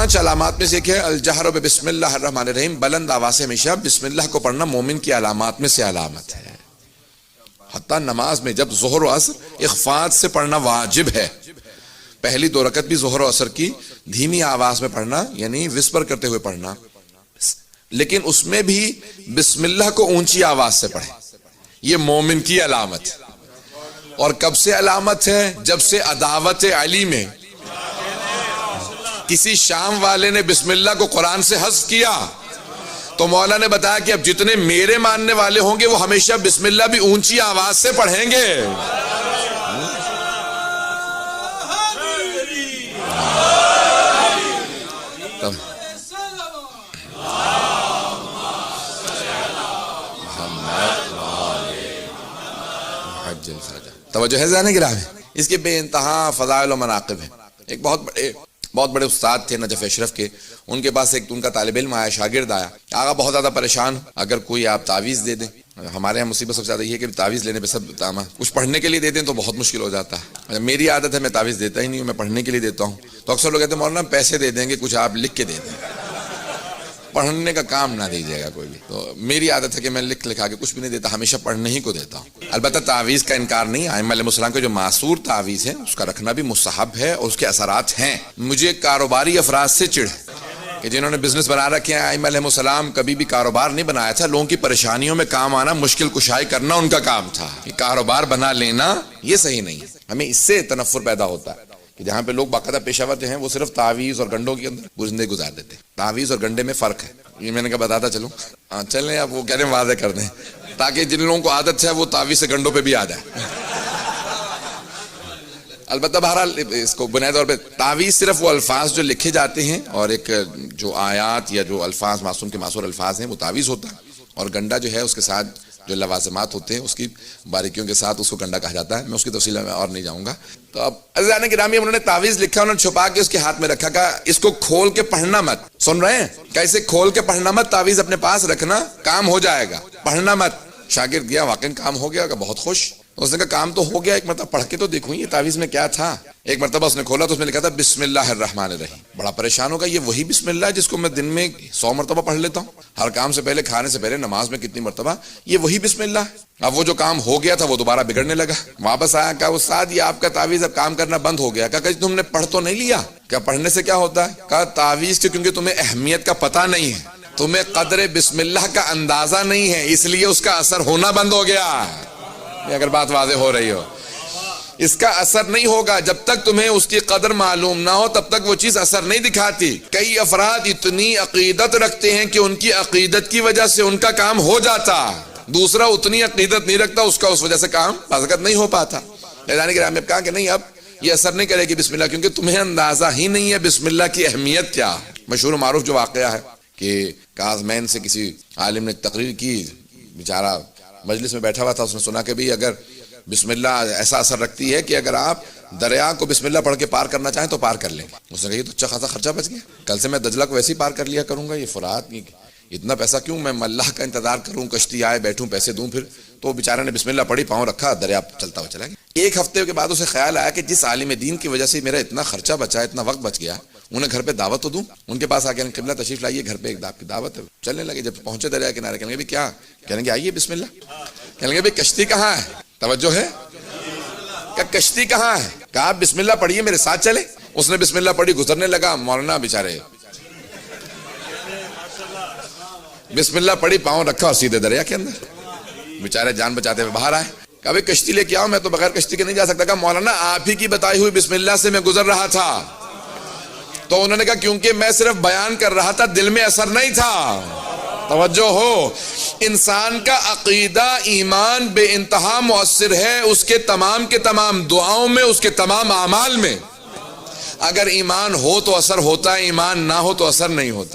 5 علامات میں سے ایک ہے الجہر بسم اللہ الرحمن الرحیم، بلند آواز سے ہمیشہ بسم اللہ کو پڑھنا مومن کی علامات میں سے علامت ہے۔ حتیٰ نماز میں جب ظہر و عصر اخفاء سے پڑھنا واجب ہے، پہلی 2 رکعت بھی ظہر و عصر کی دھیمی آواز میں پڑھنا، یعنی وسپر کرتے ہوئے پڑھنا، لیکن اس میں بھی بسم اللہ کو اونچی آواز سے پڑھیں، یہ مومن کی علامت ہے۔ اور کب سے علامت ہے؟ جب سے عداوت علی میں کسی شام والے نے بسم اللہ کو قرآن سے حذف کیا تو مولا نے بتایا کہ اب جتنے میرے ماننے والے ہوں گے وہ ہمیشہ بسم اللہ بھی اونچی آواز سے پڑھیں گے۔ توجہ ہے ذہن گرامی، اس کے بے انتہا فضائل و مناقب ہیں۔ ایک بہت بڑے استاد تھے نجف اشرف کے، ان کے پاس ایک ان کا طالب علم آیا، شاگرد آیا، آقا بہت زیادہ پریشان، اگر کوئی آپ تعویذ دے دیں، ہمارے یہاں مصیبت سب سے زیادہ یہ ہے کہ تعویذ لینے پہ سب کچھ پڑھنے کے لیے دے دیں تو بہت مشکل ہو جاتا ہے۔ میری عادت ہے میں تعویذ دیتا ہی نہیں ہوں، میں پڑھنے کے لیے دیتا ہوں، تو اکثر لوگ کہتے ہیں مولانا پیسے دے دیں گے، کچھ آپ لکھ کے دے دیں، پڑھنے کا کام نہ دیجیے گا کوئی بھی۔ تو میری عادت ہے کہ میں لکھا کے کچھ بھی نہیں دیتا، ہمیشہ پڑھنے ہی کو دیتا ہوں۔ البتہ تعویذ کا انکار نہیں، ائمہ علیہ السلام کے جو معصور تعویذ ہے اس کا رکھنا بھی مستحب ہے اور اس کے اثرات ہیں۔ مجھے کاروباری افراد سے چڑھ کہ جنہوں نے بزنس بنا رکھے ہیں، ائمہ علیہ السلام کبھی بھی کاروبار نہیں بنایا تھا، لوگوں کی پریشانیوں میں کام آنا، مشکل کشائی کرنا ان کا کام تھا، کہ کاروبار بنا لینا یہ صحیح نہیں ہے۔ ہمیں اس سے تنفر پیدا ہوتا ہے کہ جہاں پہ لوگ باقاعدہ پیشہ ور جو ہیں وہ صرف تعویذ اور گنڈوں کے اندر زندگی گزار دیتے ہیں۔ تعویذ اور گنڈے میں فرق ہے، یہ میں نے کہا بتاتا چلوں، چلیں اب وہ کہہ رہے ہیں واضح کر دیں تاکہ جن لوگوں کو عادت ہے وہ تعویذ سے گنڈوں پہ بھی آ جائے۔ البتہ بہرحال اس کو بنیادی طور پہ تعویذ صرف وہ الفاظ جو لکھے جاتے ہیں اور ایک جو آیات یا جو الفاظ معصوم کے معصور الفاظ ہیں وہ تعویذ ہوتا ہے، اور گنڈا جو ہے اس کے ساتھ جو لوازمات ہوتے ہیں اس کی باریکیوں کے ساتھ اس کو گنڈا کہا جاتا ہے۔ میں اس کی تفصیل میں اور نہیں جاؤں گا۔ تو اب عزیزان گرامی انہوں نے تعویذ لکھا، انہوں نے چھپا کے اس کے ہاتھ میں رکھا، کہا اس کو کھول کے پڑھنا مت، سن رہے ہیں، کیسے کھول کے پڑھنا مت، تعویذ اپنے پاس رکھنا، کام ہو جائے گا، پڑھنا مت۔ شاگرد گیا، واقعی کام ہو گیا، بہت خوش، اس نے کہا کام تو ہو گیا، ایک مرتبہ پڑھ کے تو دیکھوں یہ تعویذ میں کیا تھا۔ ایک مرتبہ اس نے کھولا تو اس میں لکھا تھا بسم اللہ الرحمن الرحیم۔ بڑا پریشان ہوگا، یہ وہی بسم اللہ جس کو میں دن میں 100 مرتبہ پڑھ لیتا ہوں، ہر کام سے پہلے، کھانے سے پہلے، نماز میں کتنی مرتبہ، یہ وہی بسم اللہ ہے۔ اب وہ جو کام ہو گیا تھا وہ دوبارہ بگڑنے لگا، واپس آیا، کہا استاد یہ آپ کا تعویذ اب کام کرنا بند ہو گیا۔ کہا تم نے پڑھ تو نہیں لیا؟ کیا پڑھنے سے کیا ہوتا ہے؟ کہا تعویذ کی کیونکہ تمہیں اہمیت کا پتہ نہیں ہے، تمہیں قدر بسم اللہ کا اندازہ نہیں ہے، اس لیے اس کا اثر ہونا بند ہو گیا۔ اگر بات واضح ہو رہی ہو، اس کا اثر نہیں ہوگا جب تک تمہیں اس کی قدر معلوم نہ ہو، تب تک وہ چیز اثر نہیں دکھاتی۔ کئی افراد اتنی عقیدت رکھتے ہیں کہ ان کی عقیدت کی وجہ سے ان کا کام ہو جاتا، دوسرا اتنی عقیدت نہیں رکھتا، اس کا اس وجہ سے کام بازوقت نہیں ہو پاتا۔ لیکن کہ ہم نے کہا کہ نہیں، اب یہ اثر نہیں کرے گی بسم اللہ، کیونکہ تمہیں اندازہ ہی نہیں ہے بسم اللہ کی اہمیت کیا ہے۔ مشہور و معروف جو واقعہ ہے کہ کازمین سے کسی عالم نے تقریر کی، بیچارہ مجلس میں بیٹھا ہوا تھا، اس نے سنا کہ بھی اگر بسم اللہ ایسا اثر رکھتی ہے کہ اگر آپ دریا کو بسم اللہ پڑھ کے پار کرنا چاہیں تو پار کر لیں گے۔ اس نے کہا یہ تو اچھا خاصا خرچہ بچ گیا، کل سے میں دجلہ کو ویسے ہی پار کر لیا کروں گا، یہ فرات اتنا پیسہ کیوں، میں اللہ کا انتظار کروں، کشتی آئے بیٹھوں پیسے دوں پھر۔ تو بیچارے نے بسم اللہ پڑھی، پاؤں رکھا، دریا چلتا ہوا چلا گیا۔ ایک ہفتے کے بعد اسے خیال آیا کہ جس عالم دین کی وجہ سے میرا اتنا خرچہ بچا، اتنا وقت بچ گیا، انہیں گھر پہ دعوت تو دوں۔ ان کے پاس آ کے قبلہ تشریف لائیے، گھر پہ ایک آپ کی دعوت ہے۔ چلنے لگے، جب پہنچے دریا کنارے کہنے لگے کیا؟ کہنے لگے آئیے بسم اللہ۔ کہنے لگے کشتی کہاں ہے؟ توجہ ہے کہ کشتی کہاں ہے؟ کہا بسم اللہ پڑھیے، میرے ساتھ چلے۔ اس نے بسم اللہ پڑھی، گزرنے لگا، مولانا بیچارے بسم اللہ پڑھی، پاؤں رکھا اور سیدھے دریا کے اندر، بیچارے جان بچاتے ہوئے باہر آئے۔ کہا بھئی کشتی لے کے آؤ، میں تو بغیر کشتی کے نہیں جا سکتا۔ کہا مولانا آپ ہی کی بتائی ہوئی بسم اللہ سے میں گزر رہا تھا۔ تو انہوں نے کہا کیونکہ میں صرف بیان کر رہا تھا، دل میں اثر نہیں تھا۔ توجہ ہو، انسان کا عقیدہ ایمان بے انتہا مؤثر ہے، اس کے تمام کے تمام دعاؤں میں، اس کے تمام اعمال میں۔ اگر ایمان ہو تو اثر ہوتا ہے، ایمان نہ ہو تو اثر نہیں ہوتا۔